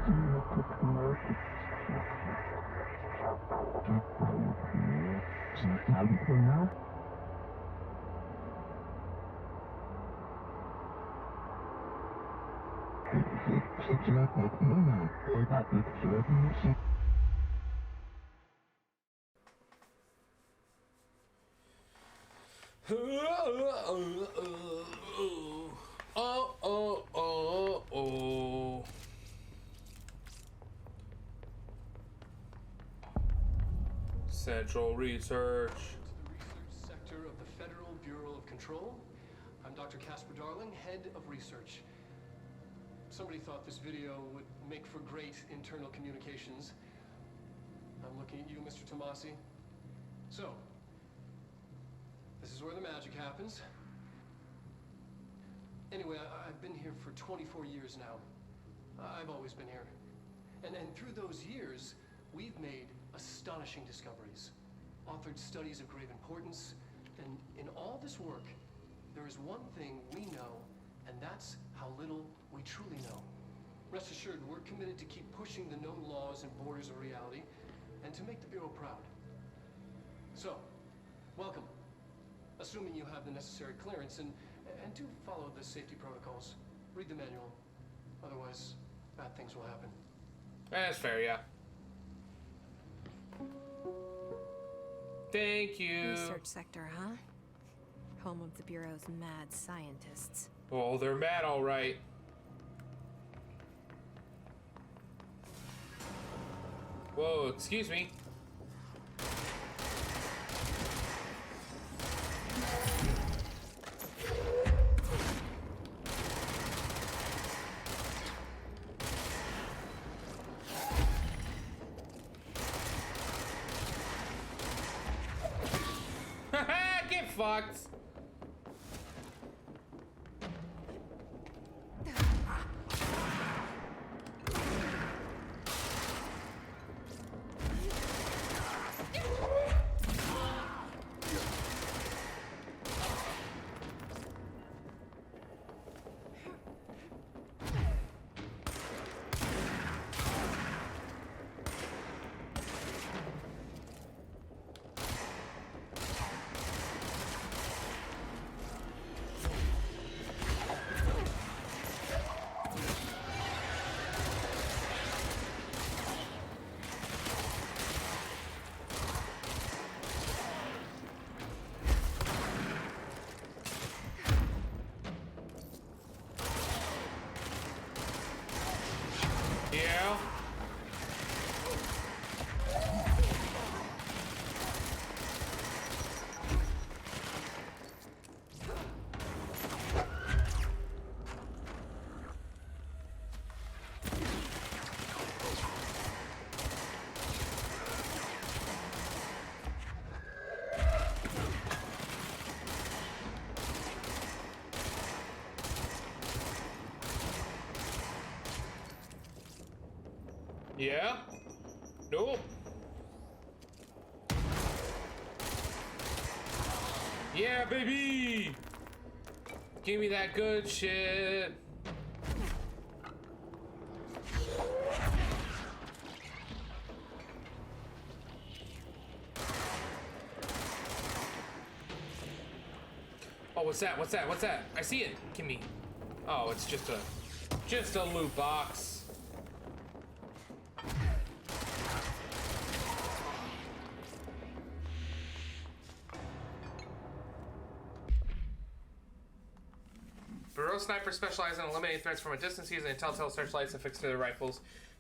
Central Research. To the research sector of the Federal Bureau of Control. I'm Dr. Casper Darling, head of research. Somebody thought this video would make for great internal communications. I'm looking at you, Mr. Tomasi. So, this is where the magic happens. Anyway, I've been here for 24 years now. I've always been here. And through those years, we've made astonishing discoveries, authored studies of grave importance, and in all this work, there is one thing we know, and that's how little we truly know. Rest assured, we're committed to keep pushing the known laws and borders of reality, and to make the Bureau proud. So, welcome. Assuming you have the necessary clearance, and do follow the safety protocols. Read the manual. Otherwise, bad things will happen. That's fair, yeah. Thank you. Research sector, huh? Home of the Bureau's mad scientists. Oh, they're mad, all right. Whoa, excuse me. Get fucked. Yeah. Yeah? Nope. Yeah, baby! Give me that good shit. Oh, what's that? What's that? What's that? I see it. Give me. Oh, it's just a loot box. Bureau snipers specialize in eliminating threats from a distance using telltale searchlights affixed to their rifles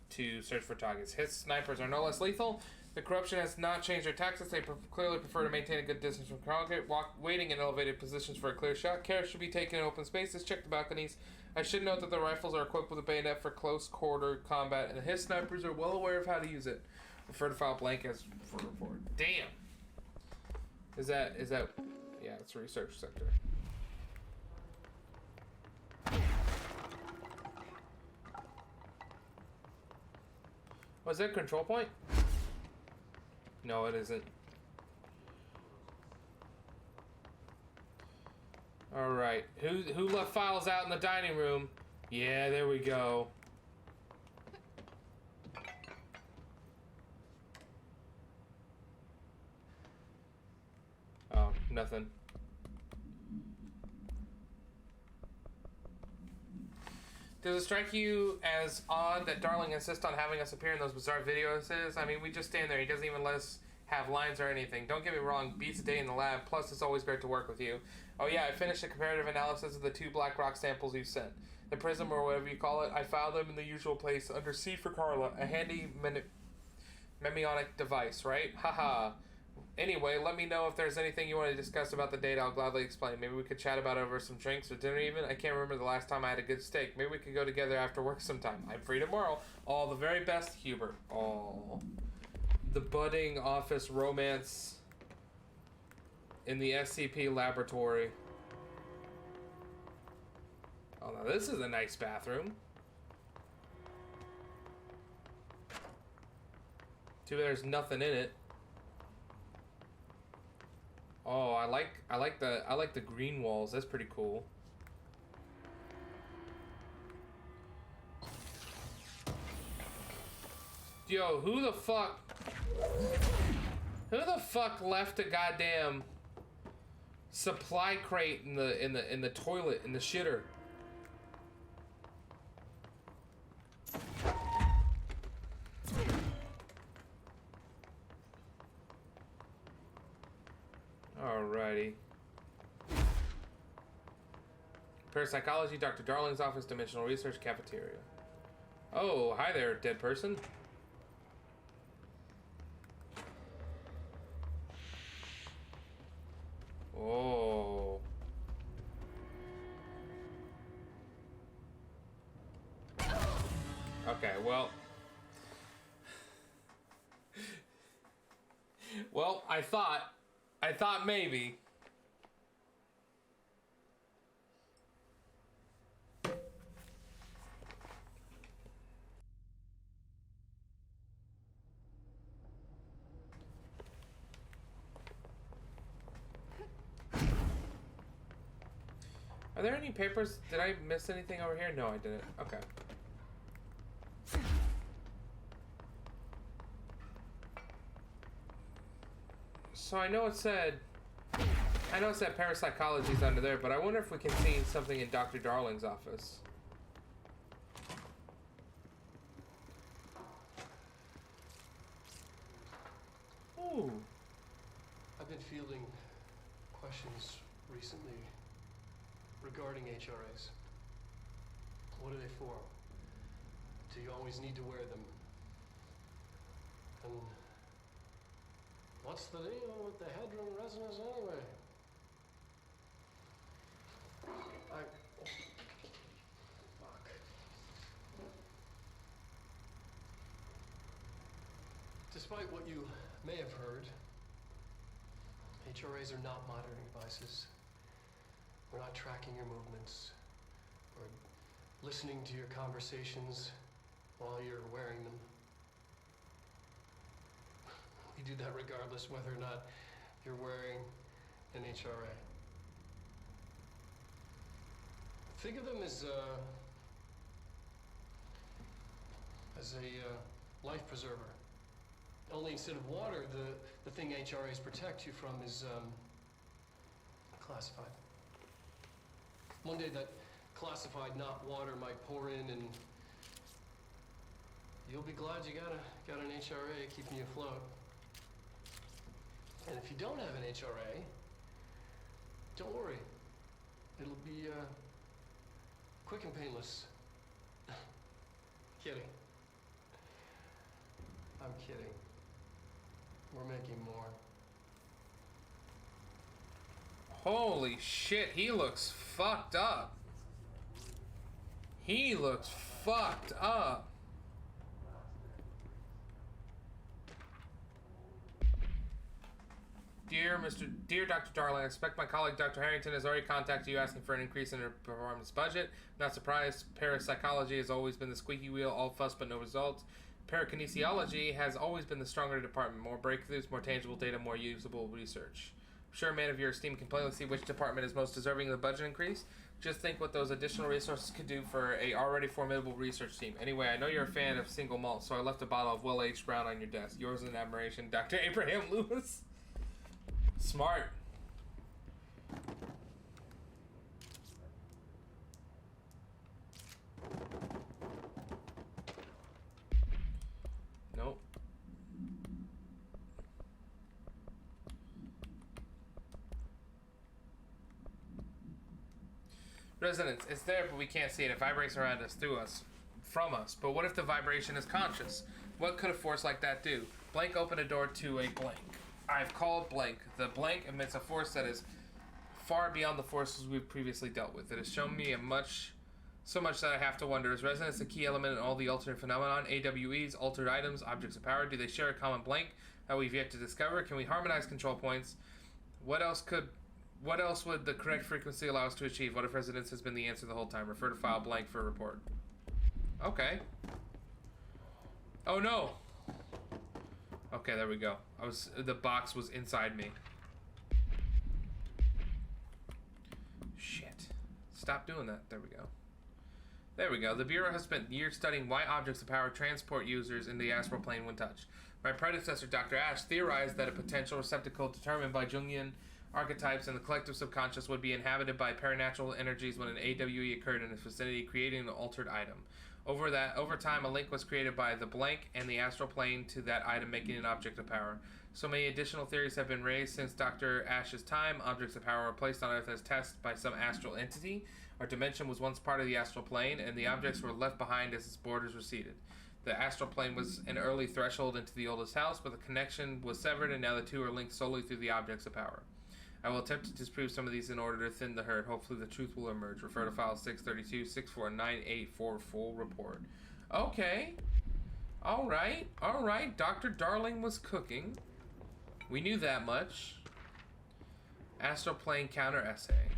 to search for targets. His snipers are no less lethal. The corruption has not changed their tactics. They clearly prefer to maintain a good distance from target, waiting in elevated positions for a clear shot. Care should be taken in open spaces. Check the balconies. I should note that the rifles are equipped with a bayonet for close quarter combat, and his snipers are well aware of how to use it. Refer to file blank as for report. Damn. Is that? Yeah, it's research sector. Was that a control point? No, it isn't. Alright. Who left files out in the dining room? Yeah, there we go. Nothing. Does it strike you as odd that Darling insists on having us appear in those bizarre videos? I mean, we just stand there. He doesn't even let us have lines or anything. Don't get me wrong, beats a day in the lab. Plus, it's always great to work with you. Oh yeah, I finished a comparative analysis of the 2 black rock samples you sent. The prism, or whatever you call it, I filed them in the usual place under C for Carla, a handy mnemonic device, right? Haha. Anyway, let me know if there's anything you want to discuss about the data. I'll gladly explain. Maybe we could chat about it over some drinks or dinner even. I can't remember the last time I had a good steak. Maybe we could go together after work sometime. I'm free tomorrow. All the very best, Hubert. Oh, the budding office romance in the SCP laboratory. Oh, now this is a nice bathroom. Too bad there's nothing in it. Oh, I like the green walls. That's pretty cool. Yo, who the fuck left a goddamn supply crate in the toilet in the shitter? Alrighty. Parapsychology, Dr. Darling's office, Dimensional Research, cafeteria. Oh, hi there, dead person. Oh. Okay, well. Well, I thought maybe. Are there any papers? Did I miss anything over here? No, I didn't. Okay. So I know it said parapsychology's under there, but I wonder if we can see something in Dr. Darling's office. Ooh. I've been fielding questions recently regarding HRAs. What are they for? Do you always need to wear them? And what's the deal with the Hedron resonance anyway? Fuck. Despite what you may have heard, HRAs are not monitoring devices. We're not tracking your movements or listening to your conversations while you're wearing them. We do that regardless whether or not you're wearing an HRA. Think of them as a life preserver. Only instead of water, the thing HRAs protect you from is classified. One day that classified not water might pour in, and you'll be glad you got an HRA keeping you afloat. And if you don't have an HRA, don't worry. It'll be quick and painless. Kidding. I'm kidding. We're making more. Holy shit, he looks fucked up. He looks fucked up. Dear Dr. Darling, I expect my colleague Dr. Harrington has already contacted you asking for an increase in her performance budget. Not surprised, parapsychology has always been the squeaky wheel, all fuss but no results. Parakinesiology has always been the stronger department. More breakthroughs, more tangible data, more usable research. I'm sure a man of your esteem can plainly see which department is most deserving of the budget increase. Just think what those additional resources could do for a already formidable research team. Anyway, I know you're a fan of single malt, so I left a bottle of well-aged brown on your desk. Yours in admiration, Dr. Abraham Lewis. Smart. Nope. Resonance. It's there, but we can't see it. It vibrates around us, through us, from us. But what if the vibration is conscious? What could a force like that do? Blank opened a door to a blank. I've called blank. The blank emits a force that is far beyond the forces we've previously dealt with. It has shown me so much that I have to wonder, is resonance a key element in all the alternate phenomenon? AWEs, altered items, objects of power, do they share a common blank that we've yet to discover? Can we harmonize control points? What else would the correct frequency allow us to achieve? What if resonance has been the answer the whole time? Refer to file blank for a report. Okay. Oh no! Okay, there we go. The box was inside me. Shit. Stop doing that. There we go. There we go. The Bureau has spent years studying why objects of power transport users in the astral plane when touched. My predecessor, Dr. Ash, theorized that a potential receptacle determined by Jungian archetypes and the collective subconscious would be inhabited by paranatural energies when an AWE occurred in its vicinity, creating an altered item. Over time, a link was created by the blank and the astral plane to that item, making an object of power. So many additional theories have been raised since Dr. Ash's time. Objects of power were placed on Earth as tests by some astral entity. Our dimension was once part of the astral plane, and the objects were left behind as its borders receded. The astral plane was an early threshold into the oldest house, but the connection was severed, and now the two are linked solely through the objects of power. I will attempt to disprove some of these in order to thin the herd. Hopefully the truth will emerge. Refer to file 632-6498 for full report. Okay. Alright. Dr. Darling was cooking. We knew that much. Astral plane counter essay.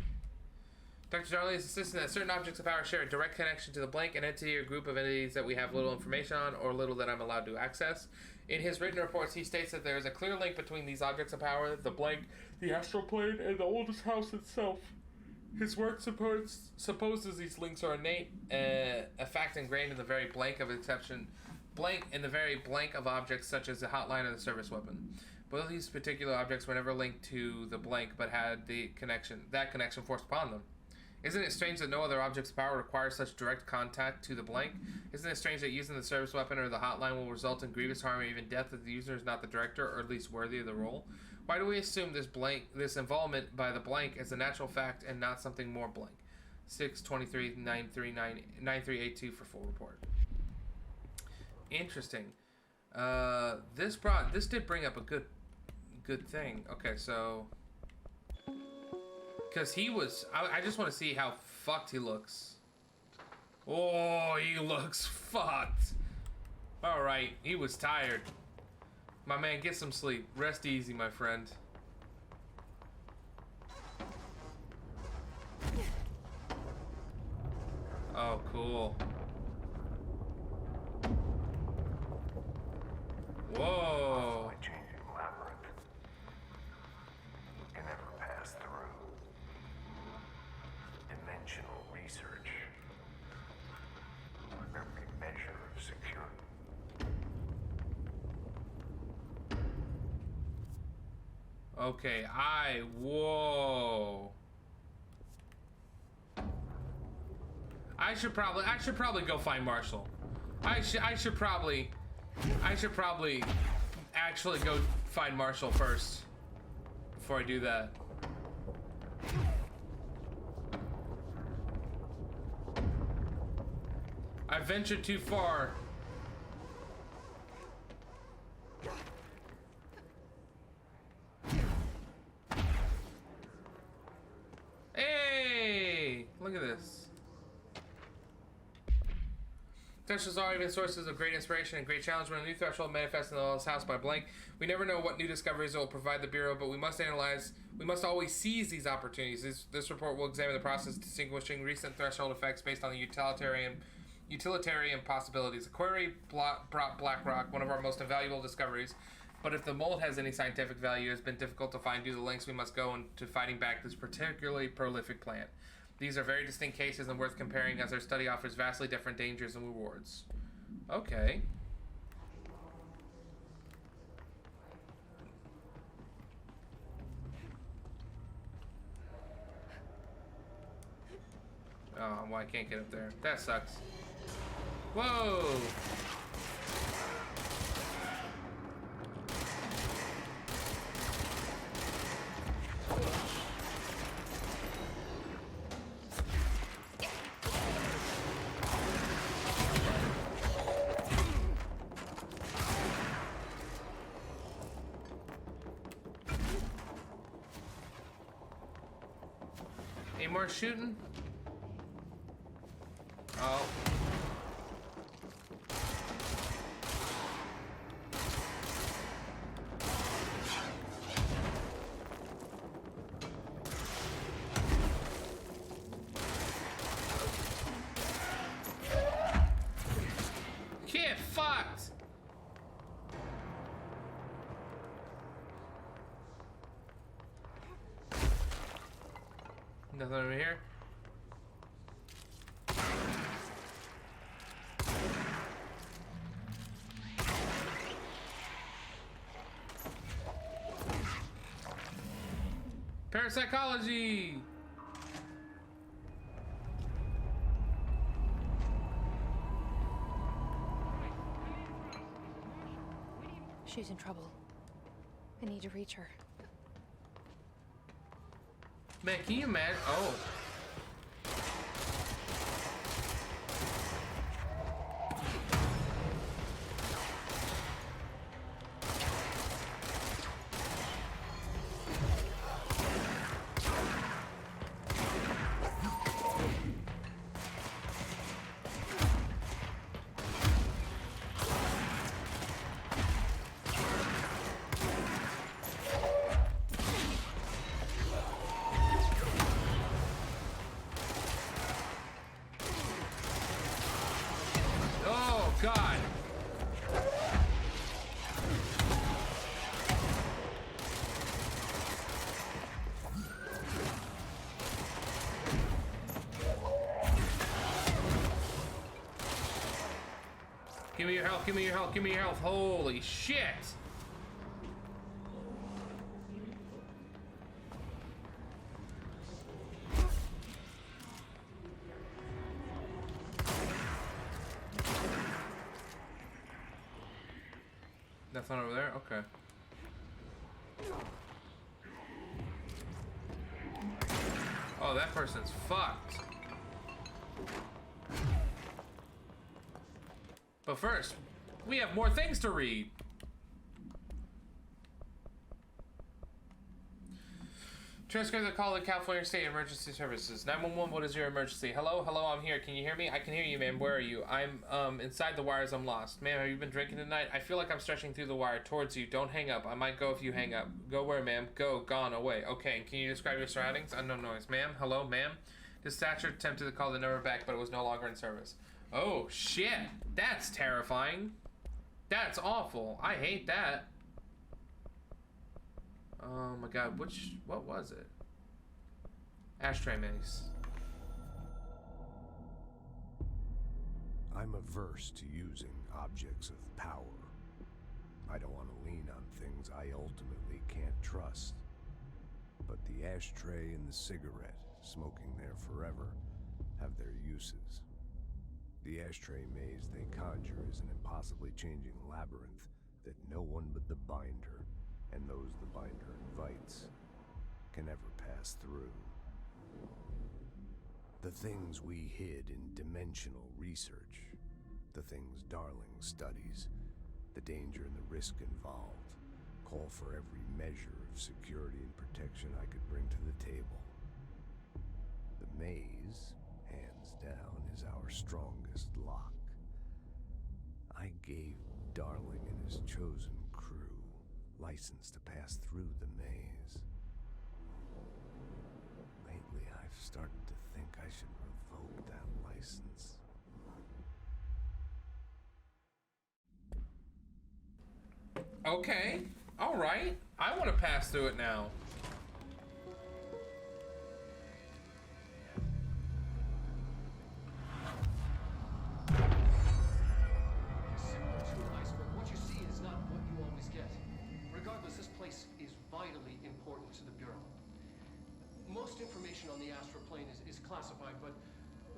Dr. Darling is insisting that certain objects of power share a direct connection to the blank, an entity or group of entities that we have little information on or little that I'm allowed to access. In his written reports, he states that there is a clear link between these objects of power, the blank, the astral plane, and the oldest house itself. His work supposes these links are innate, a fact ingrained in the very blank of objects such as the hotline or the service weapon. Both of these particular objects were never linked to the blank, but had that connection forced upon them. Isn't it strange that no other object's power requires such direct contact to the blank? Isn't it strange that using the service weapon or the hotline will result in grievous harm or even death if the user is not the director, or at least worthy of the role? Why do we assume this involvement by the blank is a natural fact and not something more blank? 623-939-9382 for full report. Interesting. This did bring up a good thing. Okay, so... Because he was... I just want to see how fucked he looks. Oh, he looks fucked. Alright, he was tired. My man, get some sleep. Rest easy, my friend. Oh, cool. Whoa. Changing labyrinth. Can never pass through. Dimensional research. Every measure of security. Okay, whoa. I should probably go find Marshall. I should probably actually go find Marshall first before I do that. I ventured too far. Hey, look at this. Thresholds are even sources of great inspiration and great challenge. When a new threshold manifests in the Lost House by blank, we never know what new discoveries it will provide the Bureau, but we must always seize these opportunities. This report will examine the process distinguishing recent threshold effects based on the utilitarian possibilities. The query brought Blackrock, one of our most invaluable discoveries, but if the mold has any scientific value, it has been difficult to find due to the lengths we must go into fighting back this particularly prolific plant. These are very distinct cases and worth comparing as our study offers vastly different dangers and rewards. Okay. Oh, well, I can't get up there. That sucks. Whoa! Any more shooting? Oh. Get fucked! Nothing over here. Parapsychology! She's in trouble. I need to reach her. Man, can you imagine? Oh. Oh, God. Give me your health, give me your health, give me your health. Holy shit! Nothing over there? Okay. Oh, that person's fucked. But first, we have more things to read. Transcribe the call to California State Emergency Services. 911, what is your emergency? Hello, hello, I'm here. Can you hear me? I can hear you, ma'am. Where are you? I'm inside the wires. I'm lost. Ma'am, have you been drinking tonight? I feel like I'm stretching through the wire towards you. Don't hang up. I might go if you hang up. Go where, ma'am? Go, gone, away. Okay, can you describe your surroundings? Unknown noise. Ma'am, hello, ma'am. Dispatcher attempted to call the number back, but it was no longer in service. Oh, shit. That's terrifying. That's awful. I hate that. Oh my god, what was it? Ashtray mace. I'm averse to using objects of power. I don't want to lean on things I ultimately can't trust. But the ashtray and the cigarette, smoking there forever, have their uses. The ashtray maze they conjure is an impossibly changing labyrinth that no one but the binder, and those the binder invites, can ever pass through. The things we hid in dimensional research, the things Darling studies, the danger and the risk involved, call for every measure of security and protection I could bring to the table. The maze, hands down, is our strongest lock. I gave Darling and his chosen crew license to pass through the maze. Lately, I've started to think I should revoke that license. Okay, alright. I want to pass through it now. Similar to an iceberg, what you see is not what you always get. Regardless, this place is vitally important to the Bureau. Most information on the astral plane is classified, but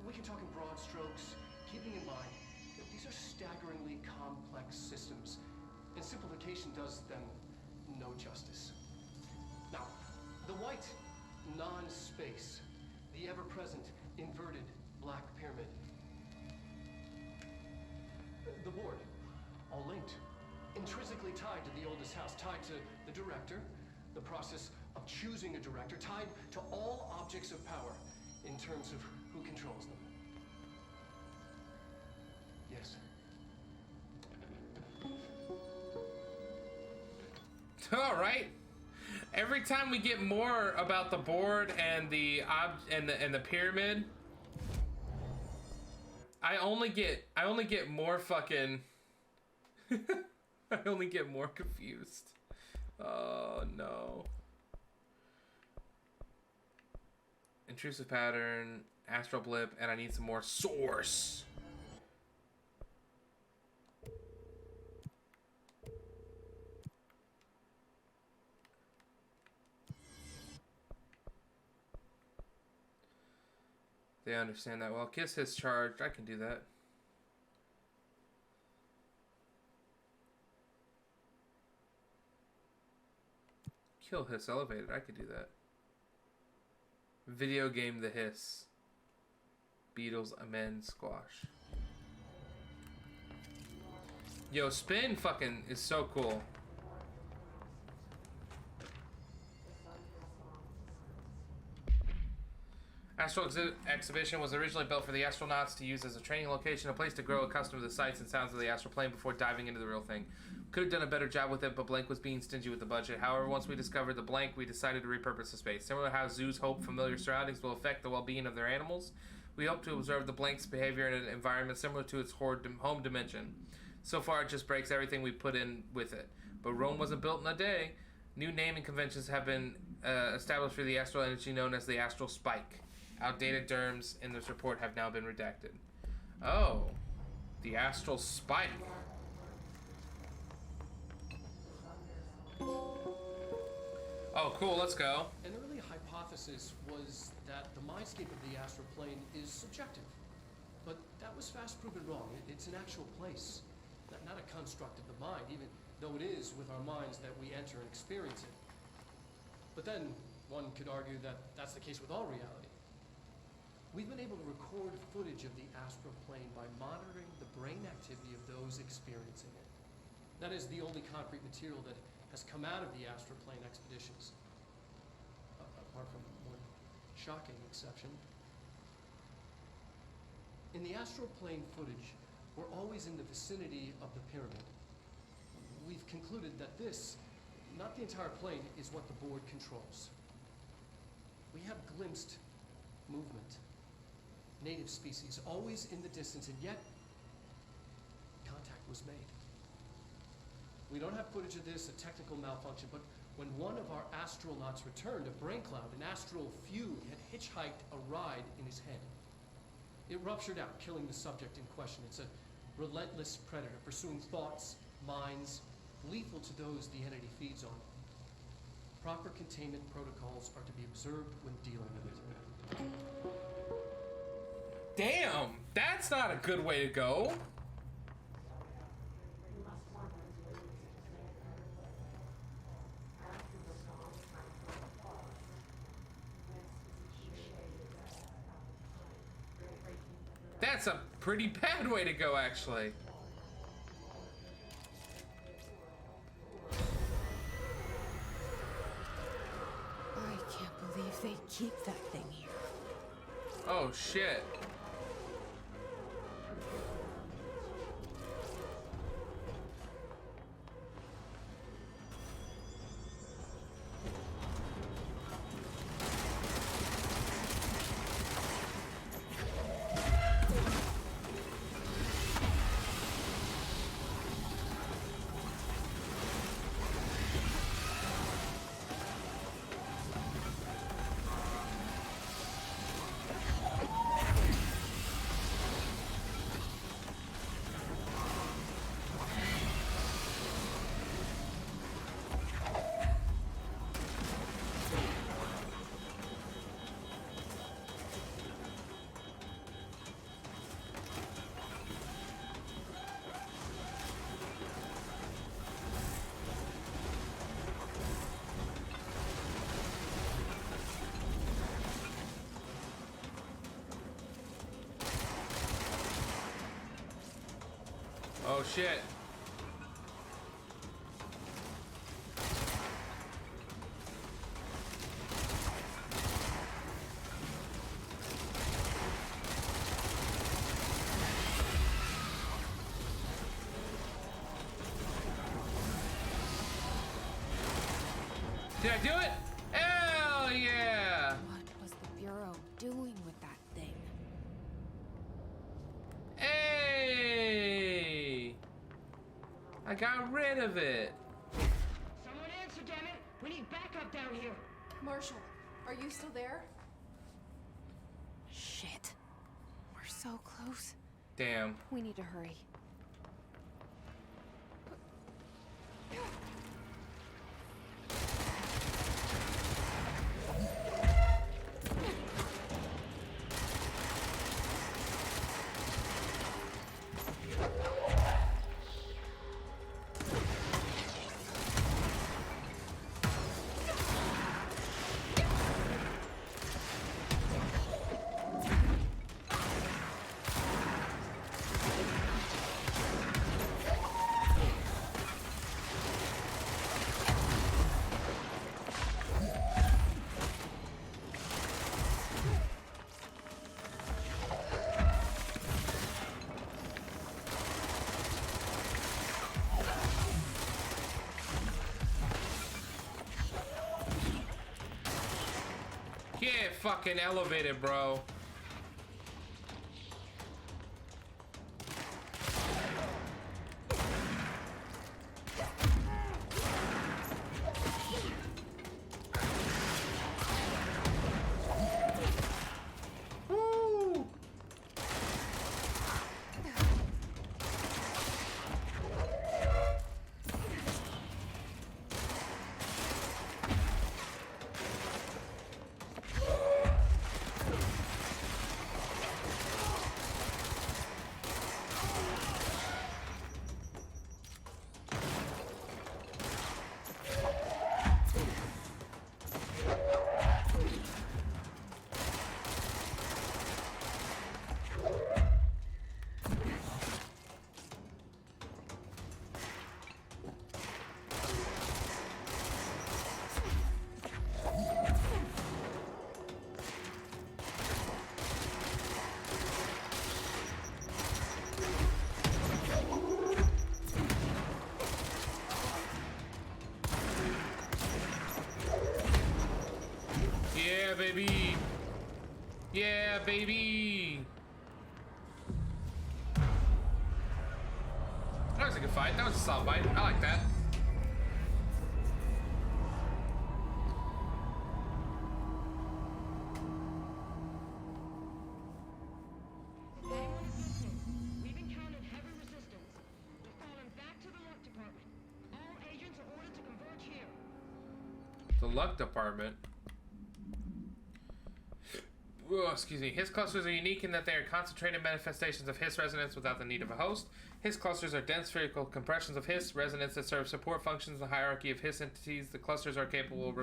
We can talk in broad strokes, keeping in mind that these are staggeringly complex systems, and simplification does them no justice. Now, the white, non-space, the ever-present, inverted black pyramid. The board, all linked, intrinsically tied to the oldest house, tied to the director, the process of choosing a director, tied to all objects of power in terms of who controls them. Yes. All right. Every time we get more about the board and the and the pyramid, I only get more fucking I only get more confused. Oh no. Intrusive pattern, astral blip, and I need some more source. They understand that well. Kiss his charge. I can do that. Kill Hiss elevated. I could do that. Video game the Hiss. Beatles amend squash. Yo, spin fucking is so cool. Astral Exhibition was originally built for the astronauts to use as a training location, a place to grow accustomed to the sights and sounds of the astral plane before diving into the real thing. Could have done a better job with it, but Blank was being stingy with the budget. However, once we discovered the Blank, we decided to repurpose the space. Similar to how zoos hope familiar surroundings will affect the well-being of their animals, we hope to observe the Blank's behavior in an environment similar to its home dimension. So far, it just breaks everything we put in with it. But Rome wasn't built in a day. New naming conventions have been established for the astral energy known as the astral spike. Outdated terms in this report have now been redacted. Oh, the astral spike. Oh, cool, let's go. An early hypothesis was that the mindscape of the astral plane is subjective. But that was fast proven wrong. It's an actual place, not a construct of the mind, even though it is with our minds that we enter and experience it. But then one could argue that that's the case with all reality. We've been able to record footage of the astral plane by monitoring the brain activity of those experiencing it. That is the only concrete material that has come out of the astral plane expeditions, apart from one shocking exception. In the astral plane footage, we're always in the vicinity of the pyramid. We've concluded that this, not the entire plane, is what the board controls. We have glimpsed movement. Native species, always in the distance, and yet contact was made. We don't have footage of this, a technical malfunction, but when one of our astronauts returned, a brain cloud, an astral fugue, had hitchhiked a ride in his head. It ruptured out, killing the subject in question. It's a relentless predator, pursuing thoughts, minds, lethal to those the entity feeds on. Proper containment protocols are to be observed when dealing with it. Damn, that's not a good way to go. That's a pretty bad way to go, actually. I can't believe they keep that thing here. Oh, shit. Oh shit. Did I do it? Hell yeah! What was the Bureau doing with that thing? Hey! I got rid of it. Someone answer, damn it! We need backup down here. Marshall, are you still there? Shit. We're so close. Damn. We need to hurry. Get fucking elevated, bro. Woo! Yeah, baby. Yeah, baby. That was a good fight. That was a solid fight. I like that. If anyone is listening, we've encountered heavy resistance. We've fallen back to the luck department. All agents are ordered to converge here. The luck department. Whoa, excuse me. Hiss clusters are unique in that they are concentrated manifestations of Hiss resonance without the need of a host. Hiss clusters are dense spherical compressions of Hiss resonance that serve support functions in the hierarchy of Hiss entities. The clusters are capable of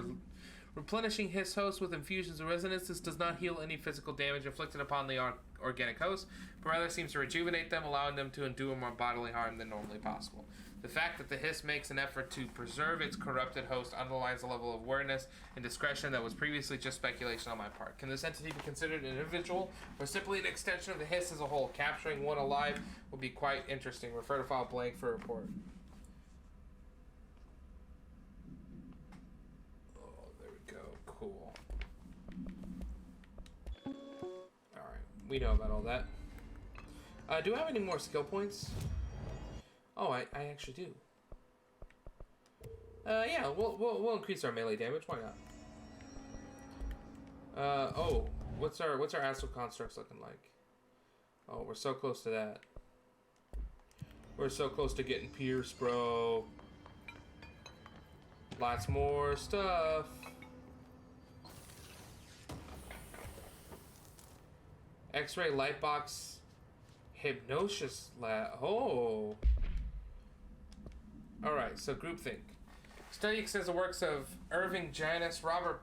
replenishing Hiss hosts with infusions of resonance. This does not heal any physical damage inflicted upon the organic host, but rather seems to rejuvenate them, allowing them to endure more bodily harm than normally possible. The fact that the Hiss makes an effort to preserve its corrupted host underlines a level of awareness and discretion that was previously just speculation on my part. Can this entity be considered an individual or simply an extension of the Hiss as a whole? Capturing one alive would be quite interesting. Refer to file blank for report. Oh, there we go. Cool. Alright, we know about all that. Do I have any more skill points? Oh, I actually do. Yeah, we'll increase our melee damage. Why not? Oh, what's our astral constructs looking like? Oh, we're so close to that. We're so close to getting pierced, bro. Lots more stuff. X-ray lightbox hypnosis lab. Oh. Alright, so groupthink. Study extends the works of Irving Janis, Robert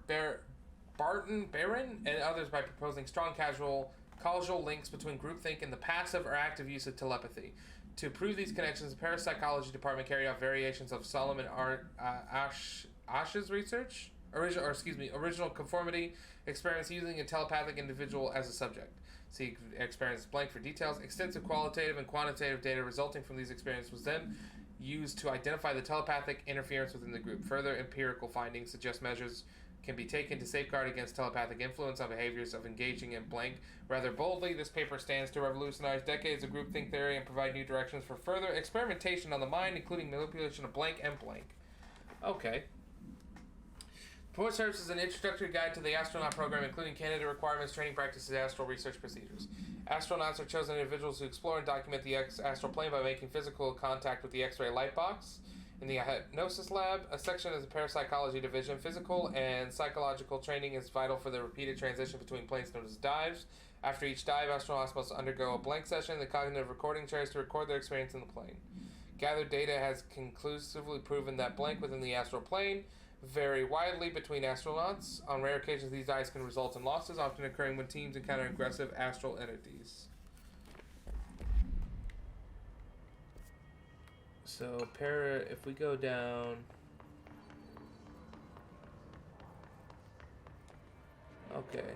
Barton Barron, and others by proposing strong causal links between groupthink and the passive or active use of telepathy. To prove these connections, the parapsychology department carried out variations of Solomon Asch's research, original conformity experiments using a telepathic individual as a subject. See experiments blank for details. Extensive qualitative and quantitative data resulting from these experiments was then used to identify the telepathic interference within the group. Further empirical findings suggest measures can be taken to safeguard against telepathic influence on behaviors of engaging in blank. Rather boldly, this paper stands to revolutionize decades of groupthink theory and provide new directions for further experimentation on the mind, including manipulation of blank and blank. Okay. Report serves as an introductory guide to the astronaut program, including candidate requirements, training practices, and astral research procedures. Astronauts are chosen individuals who explore and document the astral plane by making physical contact with the X-ray light box. In the hypnosis lab, a section is the parapsychology division. Physical and psychological training is vital for the repeated transition between planes known as dives. After each dive, astronauts must undergo a blank session. The cognitive recording chairs to record their experience in the plane. Gathered data has conclusively proven that blank within the astral plane vary widely between astronauts. On rare occasions, these dives can result in losses, often occurring when teams encounter aggressive astral entities. So, if we go down... Okay.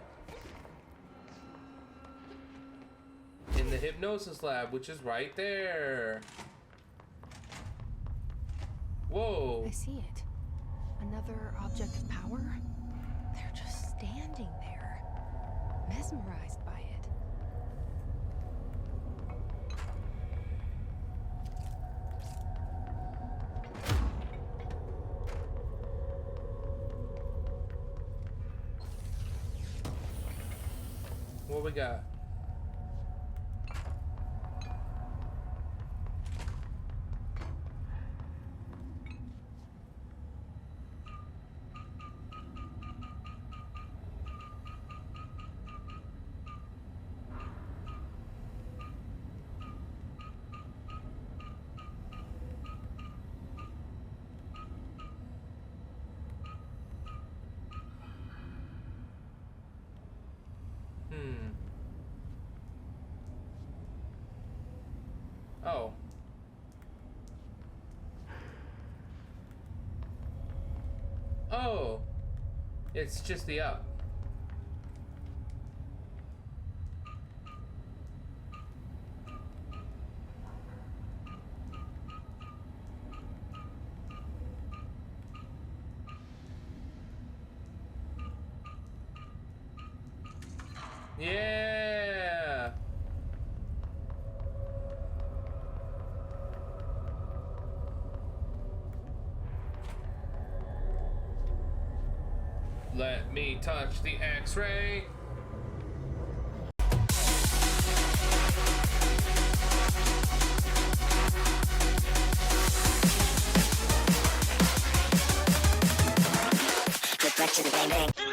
In the hypnosis lab, which is right there. Whoa. I see it. Another object of power? They're just standing there, mesmerized by it. What we got? Oh. Oh. It's just the up. Yeah. Let me touch the X-ray. Get back to the bang bang.